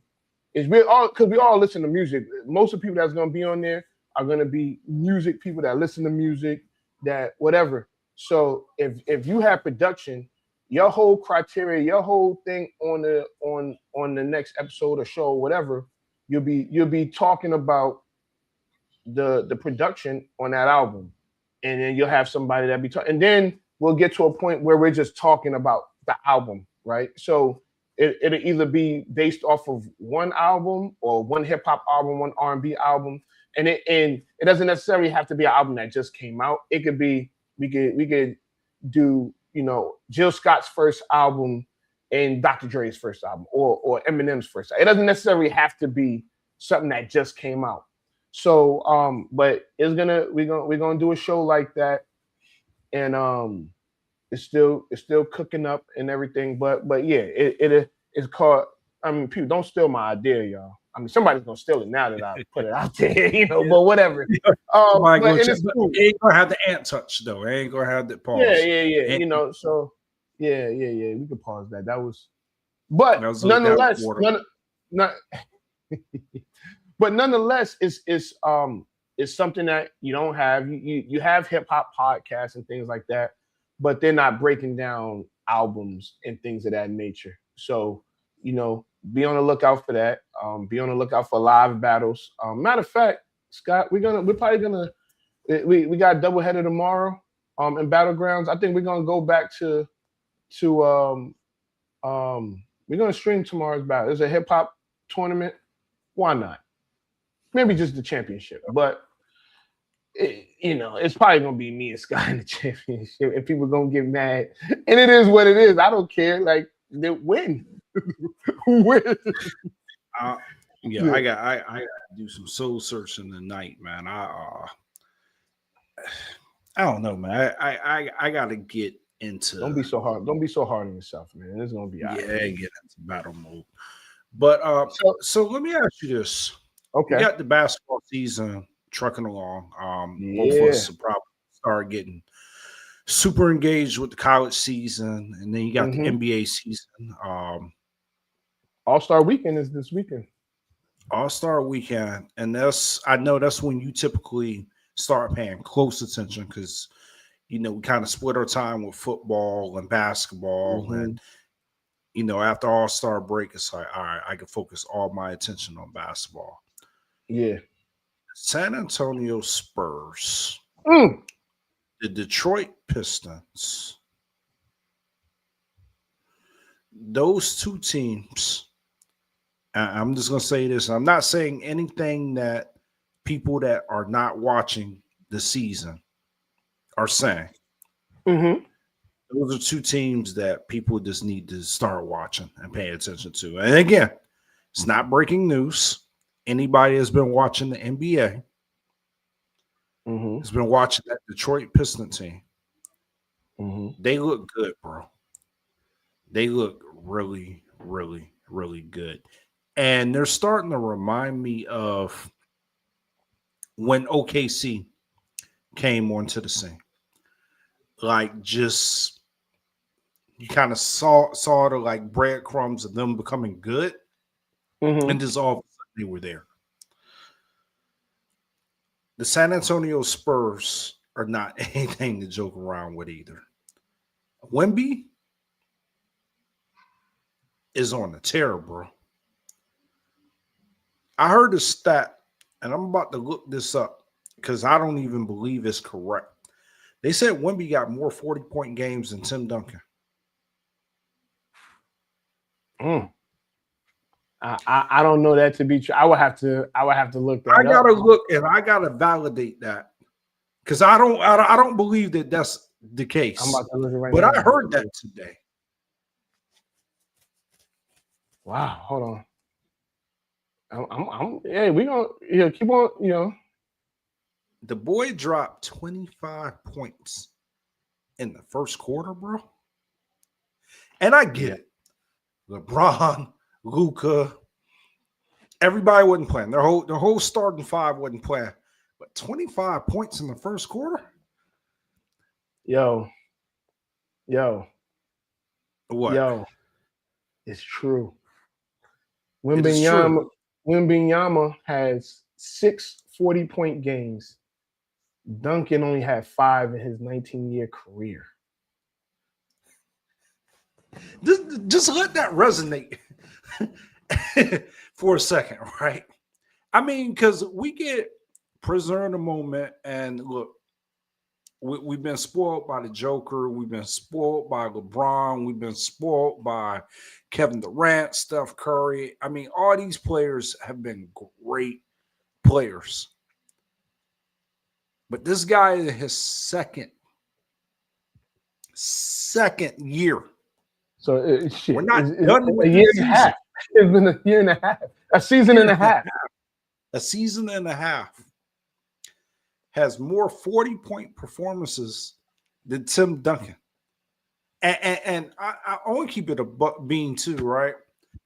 is we all listen to music. Most of the people that's gonna be on there are gonna be music people that listen to music, that whatever. So if you have production, your whole criteria, your whole thing on the next episode or show or whatever, you'll be talking about the production on that album, and then you'll have somebody that be talking, and then we'll get to a point where we're just talking about the album, right? So it'll either be based off of one album or one hip hop album, one R&B album, and it doesn't necessarily have to be an album that just came out. It could be we could do, Jill Scott's first album and Dr. Dre's first album, or Eminem's first album. It doesn't necessarily have to be something that just came out. So, but we're gonna do a show like that, and it's still cooking up and everything. But yeah, it's called. I mean, people, don't steal my idea, y'all. I mean, somebody's gonna steal it now that I put it out there, but whatever. But ain't gonna have the ant touch though. Ain't gonna have the pause. Yeah. So yeah. We can pause that. That was, but nonetheless, but nonetheless, it's something that you don't have. You have hip hop podcasts and things like that, but they're not breaking down albums and things of that nature. So be on the lookout for that. Be on the lookout for live battles. Matter of fact, Scott, we got a doubleheader tomorrow in Battlegrounds. I think we're gonna go back to we're gonna stream tomorrow's battle. It's a hip hop tournament. Why not? Maybe just the championship, but it's probably gonna be me and Scott in the championship, and people gonna get mad. And it is what it is. I don't care. Like, they win. Win. I got to do some soul searching tonight, man. I don't know, man. I got to get into. Don't be so hard. Don't be so hard on yourself, man. It's gonna be get into battle mode. But so let me ask you this. Okay. We got the basketball season trucking along. Both of us will probably start getting super engaged with the college season, and then you got the NBA season. All-Star Weekend is this weekend. All-Star Weekend, and I know that's when you typically start paying close attention because, you know, we kind of split our time with football and basketball. Mm-hmm. And, you know, after All-Star break, it's like, all right, I can focus all my attention on basketball. Yeah. San Antonio Spurs, the Detroit Pistons, those two teams, I'm just going to say this. I'm not saying anything that people that are not watching the season are saying. Mm-hmm. Those are two teams that people just need to start watching and paying attention to. And again, it's not breaking news. Anybody that's been watching the NBA Mm-hmm. has been watching that Detroit Piston team. Mm-hmm. They look good, bro. They look really, really, really good. And they're starting to remind me of when OKC came onto the scene. Like, just you kind of saw the like breadcrumbs of them becoming good, and just all of a sudden they were there. The San Antonio Spurs are not anything to joke around with either. Wemby is on the tear, bro. I heard a stat, and I'm about to look this up because I don't even believe it's correct. They said Wemby got more 40-point games than Tim Duncan. I don't know that to be true. I would have to look that up. I gotta look and I gotta validate that because I don't believe that that's the case. I'm about to look it right but now. I heard that today. Wow, hold on. Hey, we gonna keep on, The boy dropped 25 points in the first quarter, bro. And I get it. LeBron, Luka, everybody wasn't playing. Their whole starting five wasn't playing. But 25 points in the first quarter? Yo. What? It's true. It is true. Wembanyama has 6 40-point games. Duncan only had 5 in his 19-year career. Just let that resonate for a second, right? I mean, because we get prisoner in the moment, and look, we've been spoiled by the Joker. We've been spoiled by LeBron. We've been spoiled by Kevin Durant, Steph Curry. I mean, all these players have been great players. But this guy is his second year. So we're not done with a year and a half. It's been a year and a half. A season and a half. A season and a half. Has more 40-point performances than Tim Duncan. And I want to keep it a bean too, right?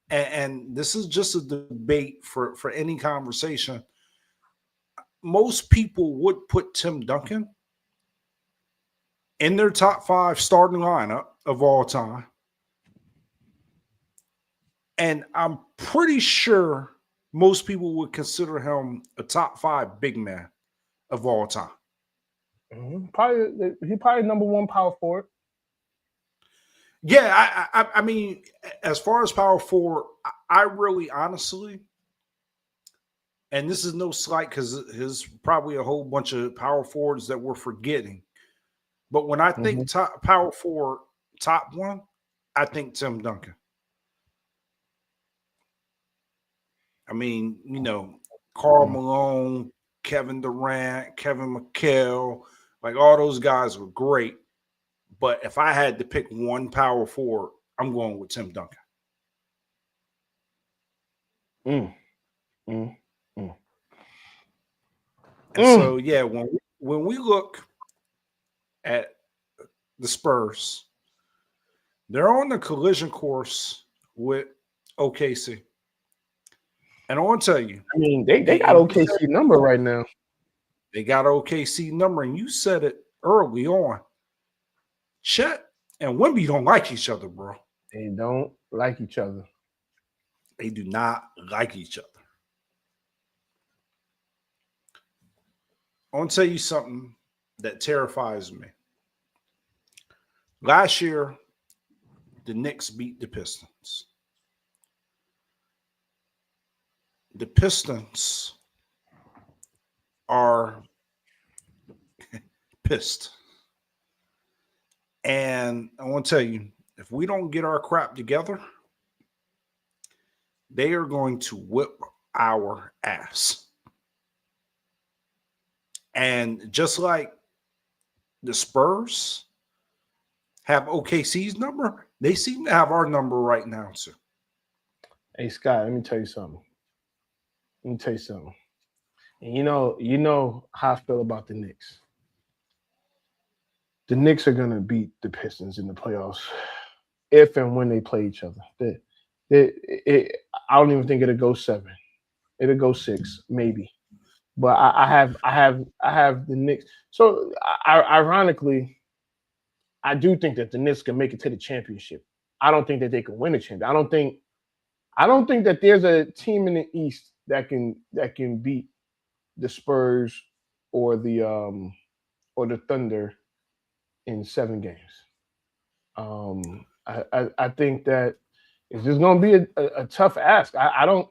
And this is just a debate for any conversation. Most people would put Tim Duncan in their top 5 starting lineup of all time. And I'm pretty sure most people would consider him a top 5 big man of all time. Mm-hmm. He probably number 1 power forward. Yeah, I mean, as far as power forward, I really honestly, and this is no slight because there's probably a whole bunch of power forwards that we're forgetting. But when I think top power forward, top 1, I think Tim Duncan. I mean, you know, Karl Malone, Kevin Durant, Kevin McHale, like all those guys were great. But if I had to pick one power forward, I'm going with Tim Duncan. And so, yeah, when we look at the Spurs, they're on the collision course with OKC. And I want to tell you, I mean, they got OKC number right now. They got OKC number, and you said it early on. Chet and Wemby don't like each other, bro. They don't like each other. They do not like each other. I want to tell you something that terrifies me. Last year, the Knicks beat the Pistons. The Pistons are pissed. And I want to tell you, if we don't get our crap together, they are going to whip our ass. And just like the Spurs have OKC's number, they seem to have our number right now too. Hey Scott, let me tell you something. And you know how I feel about the Knicks. The Knicks are gonna beat the Pistons in the playoffs if and when they play each other. I don't even think it'll go 7. It'll go 6, maybe. But I have the Knicks. So ironically, I do think that the Knicks can make it to the championship. I don't think that they can win the championship. I don't think that there's a team in the East that can beat the Spurs or the Thunder in 7 games. I think that it's just going to be a tough ask. I don't.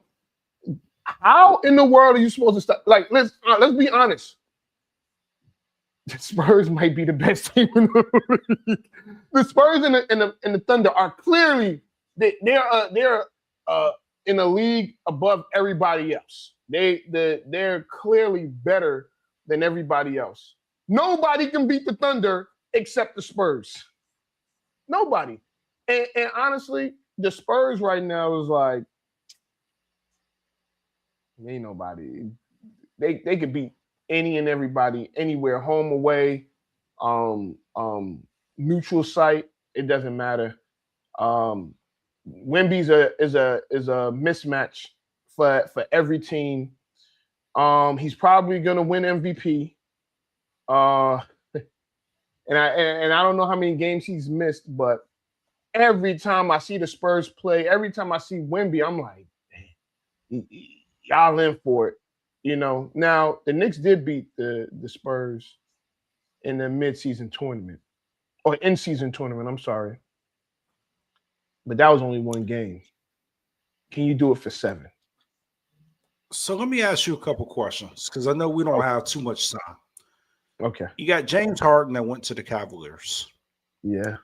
How in the world are you supposed to stop? Like, let's be honest. The Spurs might be the best team in the league. The Spurs and the Thunder are clearly they're in a league above everybody else. They're clearly better than everybody else. Nobody can beat the Thunder except the Spurs. Nobody. And honestly, the Spurs right now is like, ain't nobody. They could beat any and everybody anywhere, home, away, neutral site. It doesn't matter. Wemby's is a mismatch for every team. He's probably gonna win MVP. And I don't know how many games he's missed, but every time I see the Spurs play, every time I see Wemby, I'm like, y'all in for it. You know, now the Knicks did beat the Spurs in the mid-season tournament or in-season tournament. I'm sorry, but that was only 1 game. Can you do it for 7? So let me ask you a couple questions because I know we don't have too much time. Okay. You got James Harden that went to the Cavaliers. Yeah.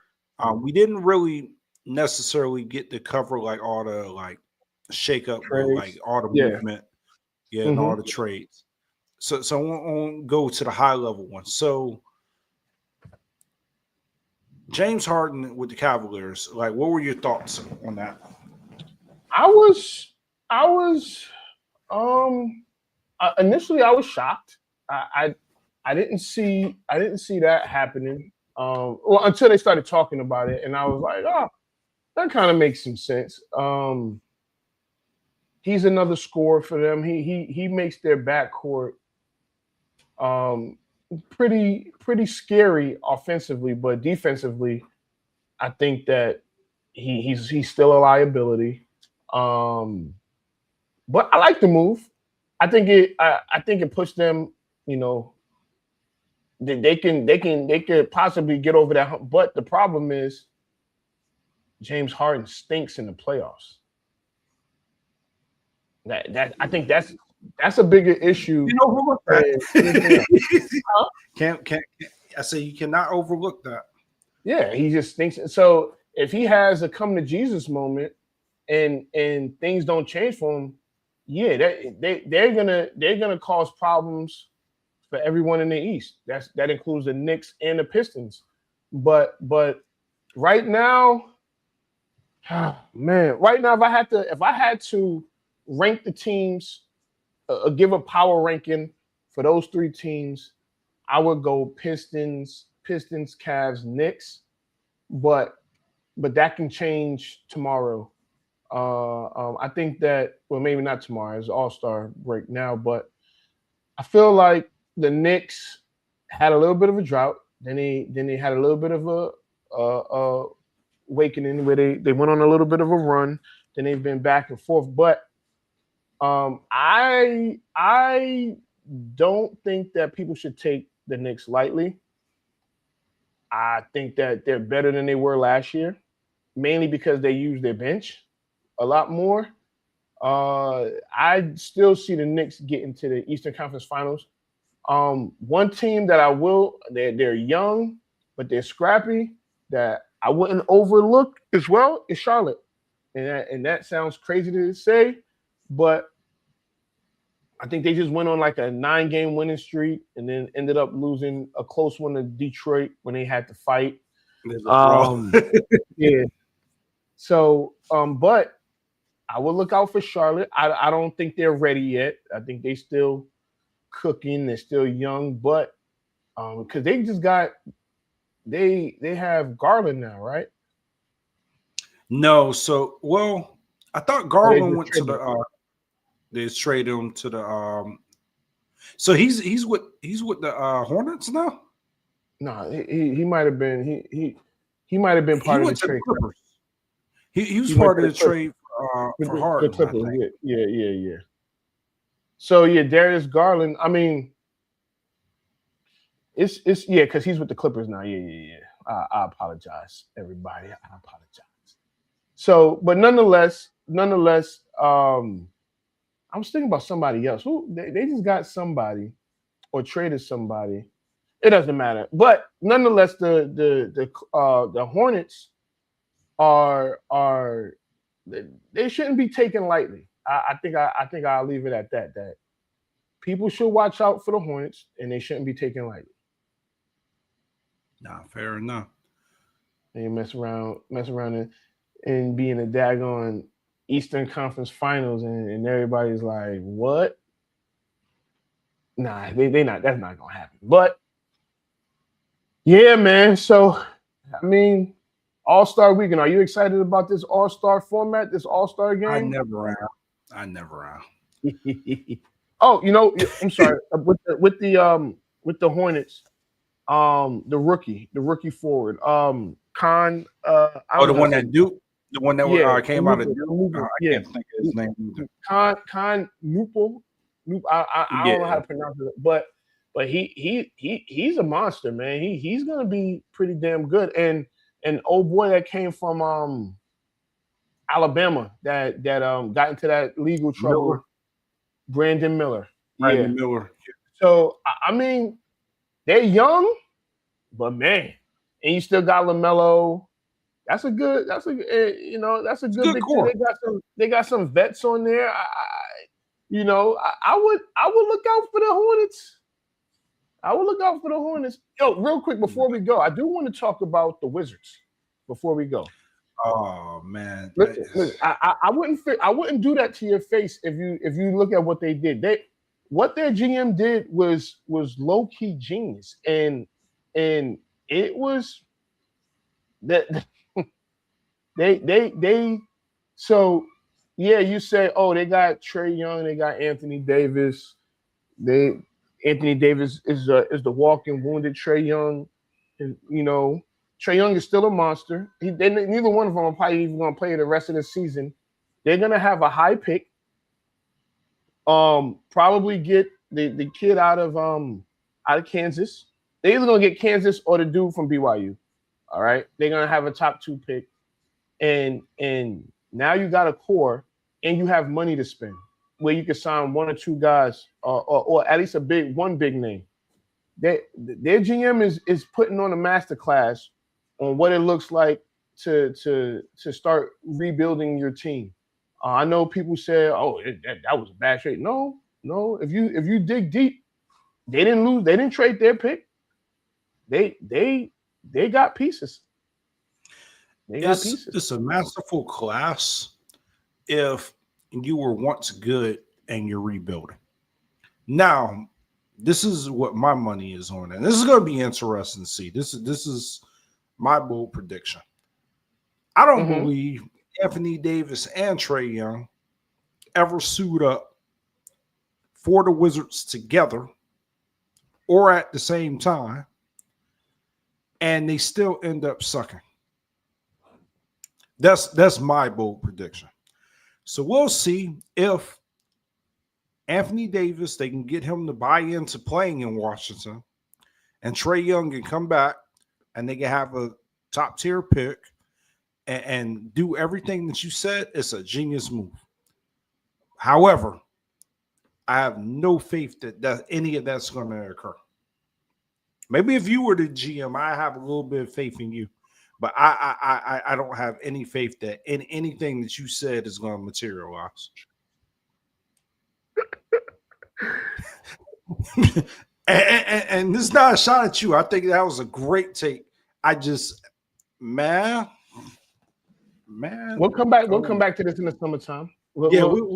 We didn't really necessarily get to cover like all the like shake up, like all the movement. Yeah, and all the trades. So I want to go to the high level one. So James Harden with the Cavaliers, like, what were your thoughts on that? Initially I was shocked. I didn't see that happening. Well, until they started talking about it, and I was like, oh, that kind of makes some sense. He's another scorer for them. He makes their backcourt pretty scary offensively, but defensively, I think that he's still a liability. But I like the move. I think it pushed them. You know, they could possibly get over that hump. But the problem is, James Harden stinks in the playoffs. That I think that's a bigger issue. You overlook that. Can't I say you cannot overlook that. Yeah, he just thinks so. If he has a come to Jesus moment and things don't change for him, yeah, they're gonna cause problems for everyone in the East. That includes the Knicks and the Pistons. But right now, man, right now, if I had to rank the teams, give a power ranking for those 3 teams, I would go Pistons, Cavs, Knicks, but that can change tomorrow. I think that, well, maybe not tomorrow. It's All-Star break now, but I feel like the Knicks had a little bit of a drought. Then they had a little bit of a awakening where they went on a little bit of a run. Then they've been back and forth, but I don't think that people should take the Knicks lightly. I think that they're better than they were last year, mainly because they use their bench a lot more. I still see the Knicks getting to the Eastern Conference Finals. One team that they're young, but they're scrappy, that I wouldn't overlook as well is Charlotte. And that sounds crazy to say, but I think they just went on like a 9-game winning streak and then ended up losing a close one to Detroit when they had to fight. Yeah. So, but I would look out for Charlotte. I don't think they're ready yet. I think they still cooking. They're still young, but because they just got they have Garland now, right? No, so I thought Garland went to the they traded him to the so he's with the Hornets now? No, he might have been he might have been part of the trade. He was part of the trade for Harden. The Clippers, yeah. So yeah, Darius Garland. I mean, it's because he's with the Clippers now. Yeah. I apologize, everybody. I apologize. So, but nonetheless, I was thinking about somebody else. Who they just got somebody or traded somebody. It doesn't matter. But nonetheless, the Hornets are they shouldn't be taken lightly. I think I'll leave it at that. That people should watch out for the Hornets and they shouldn't be taken lightly. Nah, fair enough. They mess around and be in the daggone Eastern Conference Finals and everybody's like, what? Nah, they not. That's not gonna happen. But yeah, man. So I mean, All-Star Weekend. Are you excited about this All-Star format? This All-Star game? I never am. Oh, I'm sorry. with the Hornets, the rookie forward, Khan. The one that came out of Duke. I can't think of his name either. Khan Newport. I don't know how to pronounce it, but he's a monster, man. He's gonna be pretty damn good. And old boy that came from Alabama that got into that legal trouble, Brandon Miller. Miller. So I mean, they're young, but man, and you still got LaMelo. That's a good big core. They got some vets on there. I would look out for the Hornets. Yo, real quick before we go, I do want to talk about the Wizards before we go. Oh man, listen, I wouldn't do that to your face if you look at what they did. What their GM did was low key genius, and it was that they so yeah. You say, oh, they got Trae Young, they got Anthony Davis. Anthony Davis is the walking wounded Trae Young. And, Trae Young is still a monster. Neither one of them are probably even going to play the rest of the season. They're going to have a high pick. Probably get the kid out of Kansas. They're either going to get Kansas or the dude from BYU. All right, they're going to have a top 2 pick, and now you got a core, and you have money to spend where you can sign 1 or 2 guys, or at least one big name. Their GM is putting on a masterclass on what it looks like to start rebuilding your team. I know people say, "Oh, that was a bad trade." No. If you dig deep, they didn't lose. They didn't trade their pick. They got pieces. It's a masterful class if you were once good and you're rebuilding. Now, this is what my money is on, and this is going to be interesting to see. This is my bold prediction. I don't believe Anthony Davis and Trae Young ever suit up for the Wizards together or at the same time, and they still end up sucking. That's my bold prediction. So we'll see if Anthony Davis, they can get him to buy into playing in Washington, and Trae Young can come back, and they can have a top tier pick and do everything that you said. It's a genius move. However, I have no faith that any of that's going to occur. Maybe if you were the GM, I have a little bit of faith in you, but I don't have any faith that in anything that you said is going to materialize. and this is not a shot at you. I think that was a great take. I just, man. We'll come back. We'll come back to this in the summertime. We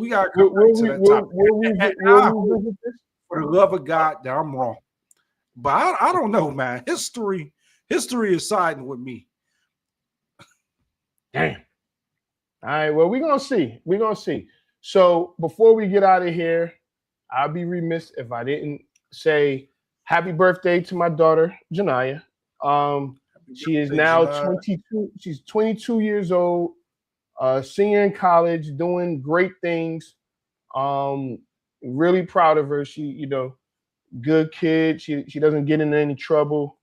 got to come back to that topic. For the love of God, that I'm wrong. But I don't know, man. History is siding with me. Damn. All right. Well, we're gonna see. We're gonna see. So before we get out of here, I'll be remiss if I didn't say happy birthday to my daughter, Janaya. She is now 22. She's 22 years old, senior in college, doing great things. Really proud of her. She, good kid. She doesn't get in any trouble.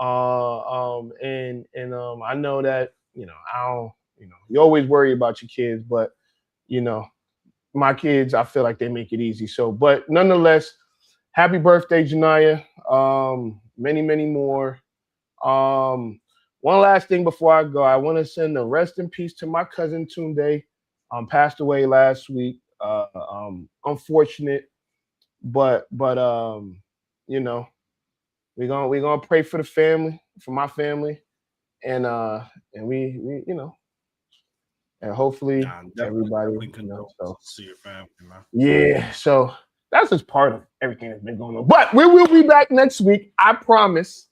And I know that, you always worry about your kids, but my kids, I feel like they make it easy. So, but nonetheless, happy birthday, Janaya. Many, many more. One last thing before I go, I want to send a rest in peace to my cousin Tunde. Passed away last week. Unfortunate, but we're gonna pray for the family, for my family, and we and hopefully everybody see your family, man. Yeah, so that's just part of everything that's been going on. But we will be back next week. I promise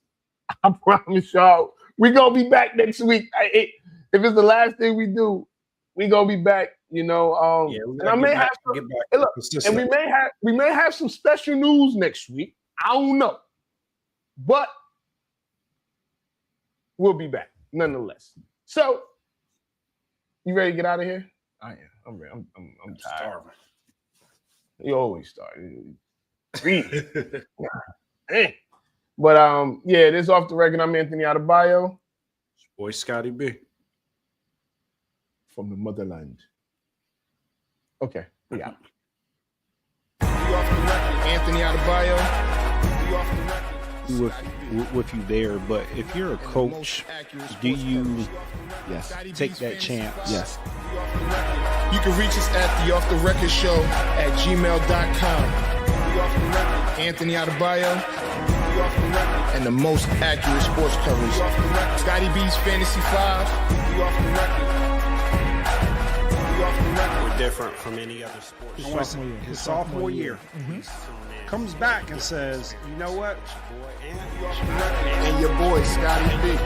y'all. We're gonna be back next week. If it's the last thing we do, we're gonna be back, and I may have some, and we may have some special news next week. I don't know. But we'll be back nonetheless. So you ready to get out of here? I am. I'm ready. I'm tired. Starving. You always start. But this is Off the Record. I'm Anthony Adebayo. Boy, Scotty B. From the motherland. Okay, we out. Anthony Adebayo. With you there, but if you're a coach, do you take that chance? Yes. You can reach us at the Off the Record Show at gmail.com. Anthony Adebayo, and the most accurate sports coverage. Scotty B's Fantasy 5. We're different from any other sports. His sophomore year. Comes back and says, you know what? And your boy, Scotty B.